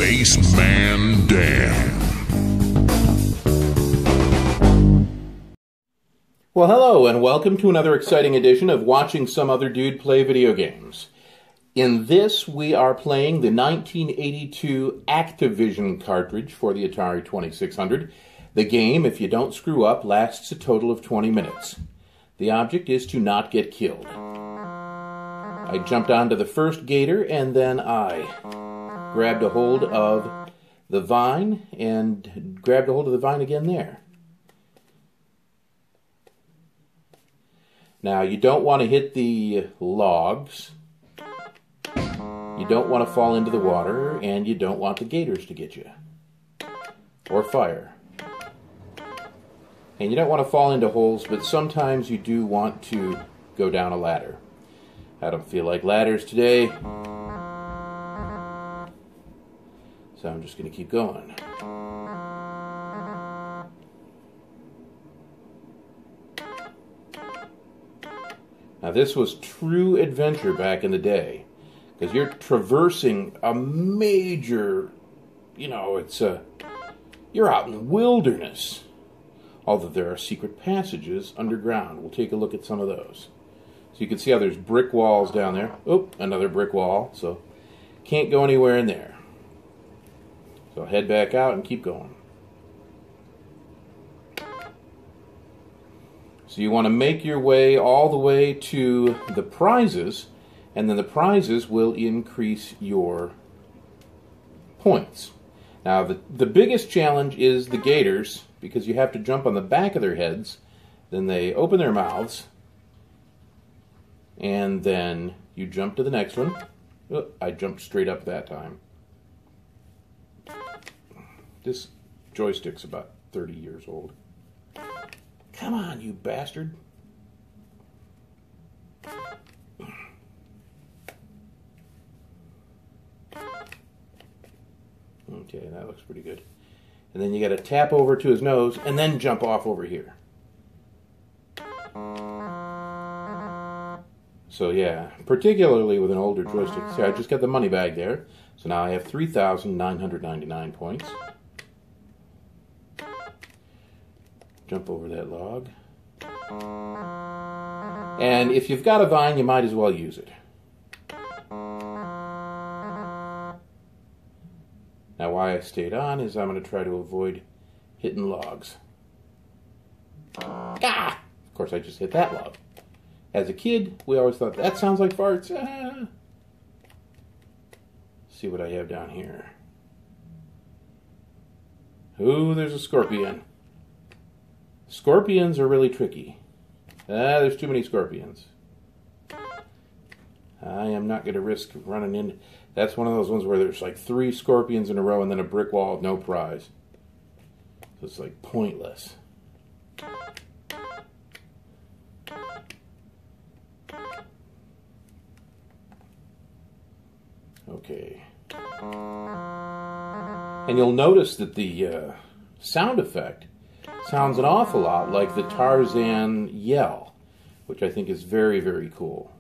Spaceman Dan. Well, hello, and welcome to another exciting edition of Watching Some Other Dude Play Video Games. In this, we are playing the 1982 Activision cartridge for the Atari 2600. The game, if you don't screw up, lasts a total of 20 minutes. The object is to not get killed. I jumped onto the first gator, and then I grabbed a hold of the vine, and grabbed a hold of the vine again there. Now, you don't want to hit the logs, you don't want to fall into the water, and you don't want the gators to get you, or fire. And you don't want to fall into holes, but sometimes you do want to go down a ladder. I don't feel like ladders today, so I'm just going to keep going. Now this was true adventure back in the day, because you're traversing a major, you're out in the wilderness. Although there are secret passages underground. We'll take a look at some of those. So you can see how there's brick walls down there. Oh, another brick wall, so can't go anywhere in there. So I'll head back out and keep going. So you want to make your way all the way to the prizes, and then the prizes will increase your points. Now, the biggest challenge is the gators, because you have to jump on the back of their heads, then they open their mouths, and then you jump to the next one. Oh, I jumped straight up that time. This joystick's about 30 years old. Come on, you bastard. Okay, that looks pretty good. And then you got to tap over to his nose and then jump off over here. So yeah, particularly with an older joystick. See, I just got the money bag there. So now I have 3,999 points. Jump over that log. And if you've got a vine, you might as well use it. Now, why I stayed on is I'm going to try to avoid hitting logs. Ah! Of course, I just hit that log. As a kid, we always thought, that sounds like farts. Ah. See what I have down here. Ooh, there's a scorpion. Scorpions are really tricky. There's too many scorpions. I am not going to risk running in. That's one of those ones where there's like 3 scorpions in a row and then a brick wall with no prize. So it's like pointless. Okay. And you'll notice that the sound effect sounds an awful lot like the Tarzan yell, which I think is very, very cool.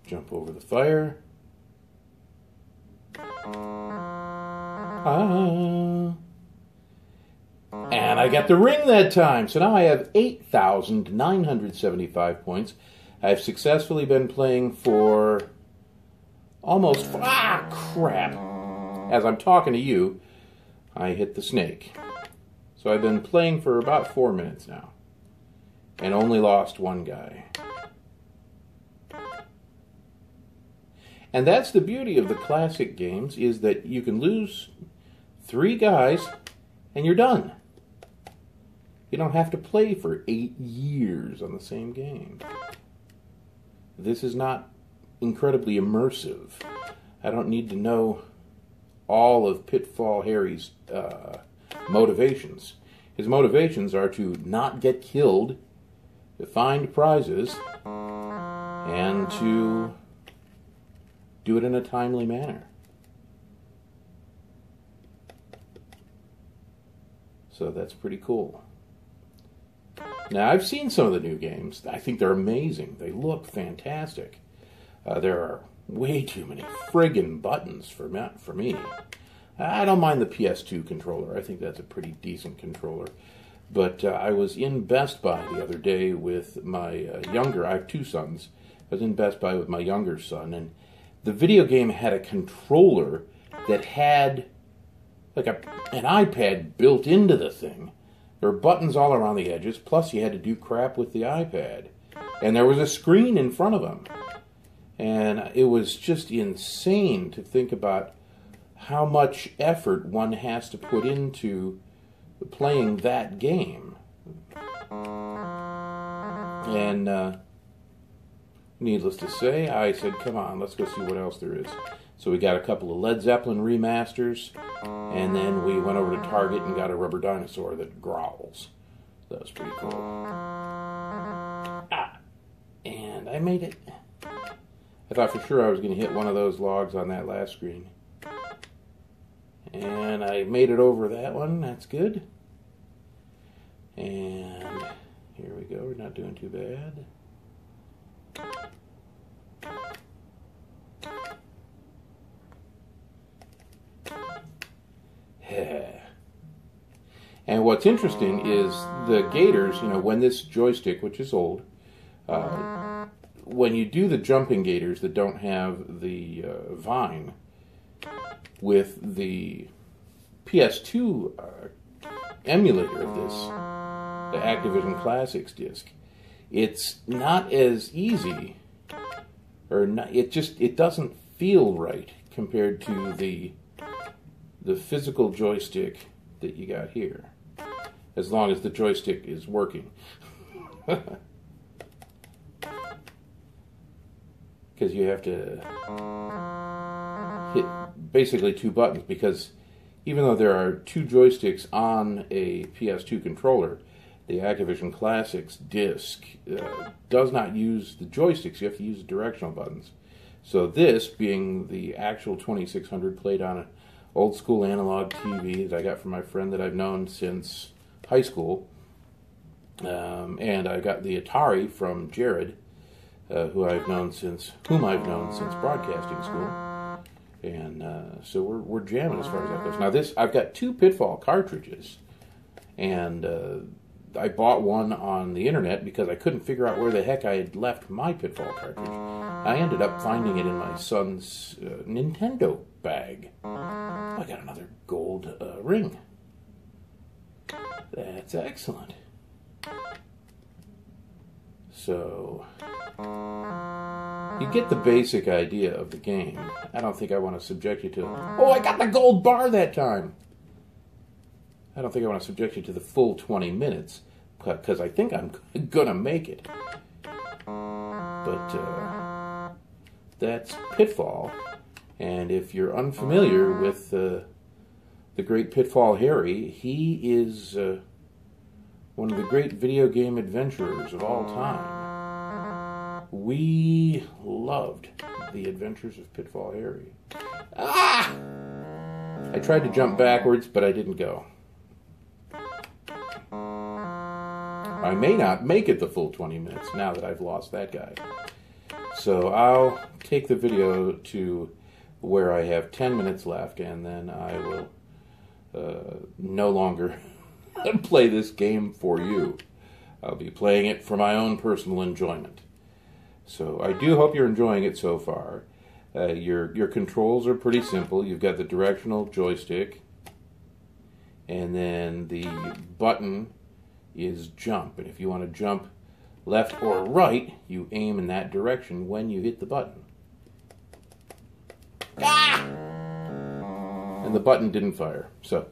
Jump over the fire. And I got the ring that time. So now I have 8,975 points. I've successfully been playing for almost... Ah, crap. As I'm talking to you, I hit the snake. So I've been playing for about 4 minutes now. And only lost one guy. And that's the beauty of the classic games, is that you can lose 3 guys and you're done. You don't have to play for 8 years on the same game. This is not incredibly immersive. I don't need to know all of Pitfall Harry's motivations. His motivations are to not get killed, to find prizes, and to do it in a timely manner. So that's pretty cool. Now, I've seen some of the new games. I think they're amazing. They look fantastic. There are way too many friggin' buttons for me. I don't mind the PS2 controller. I think that's a pretty decent controller. But I was in Best Buy the other day with my I have two sons. I was in Best Buy with my younger son, and the video game had a controller that had like an iPad built into the thing. There were buttons all around the edges, plus you had to do crap with the iPad. And there was a screen in front of him. And it was just insane to think about how much effort one has to put into playing that game. And needless to say, I said, come on, let's go see what else there is. So we got a couple of Led Zeppelin remasters, and then we went over to Target and got a rubber dinosaur that growls. That was pretty cool. And I made it. I thought for sure I was going to hit one of those logs on that last screen. And I made it over that one. That's good. And here we go. We're not doing too bad. And what's interesting is the gators, when this joystick, which is old, when you do the jumping gators that don't have the vine, with the PS2 emulator of this, the Activision Classics disc, it's not as easy, or not, it doesn't feel right compared to the physical joystick that you got here, as long as the joystick is working. Because you have to hit basically two buttons, because even though there are two joysticks on a PS2 controller, the Activision Classics disc does not use the joysticks. You have to use the directional buttons. So this, being the actual 2600 played on an old school analog TV that I got from my friend that I've known since high school, and I got the Atari from Jared, whom I've known since broadcasting school. And so we're jamming as far as that goes. Now I've got two Pitfall cartridges, and I bought one on the internet because I couldn't figure out where the heck I had left my Pitfall cartridge. I ended up finding it in my son's Nintendo bag. I got another gold ring. That's excellent. So you get the basic idea of the game. I don't think I want to subject you to, oh, I got the gold bar that time. I don't think I want to subject you to the full 20 minutes, because I think I'm going to make it. But that's Pitfall. And if you're unfamiliar with the great Pitfall Harry, he is one of the great video game adventurers of all time. We loved the adventures of Pitfall Harry. Ah! I tried to jump backwards, but I didn't go. I may not make it the full 20 minutes now that I've lost that guy. So I'll take the video to where I have 10 minutes left, and then I will no longer play this game for you. I'll be playing it for my own personal enjoyment. So I do hope you're enjoying it so far. Your controls are pretty simple. You've got the directional joystick, and then the button is jump. And if you want to jump left or right, you aim in that direction when you hit the button. Ah! And the button didn't fire. So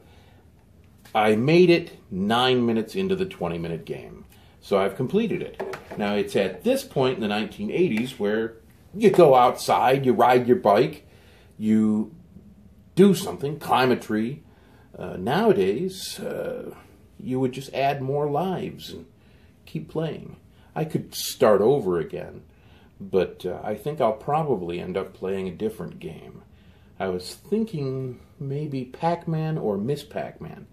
I made it 9 minutes into the 20-minute game. So I've completed it. Now it's at this point in the 1980s where you go outside, you ride your bike, you do something, climb a tree. Nowadays, you would just add more lives and keep playing. I could start over again, but I think I'll probably end up playing a different game. I was thinking maybe Pac-Man or Miss Pac-Man.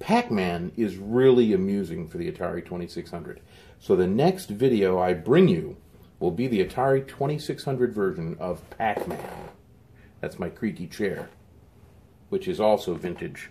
Pac-Man is really amusing for the Atari 2600. So the next video I bring you will be the Atari 2600 version of Pac-Man. That's my creaky chair, which is also vintage.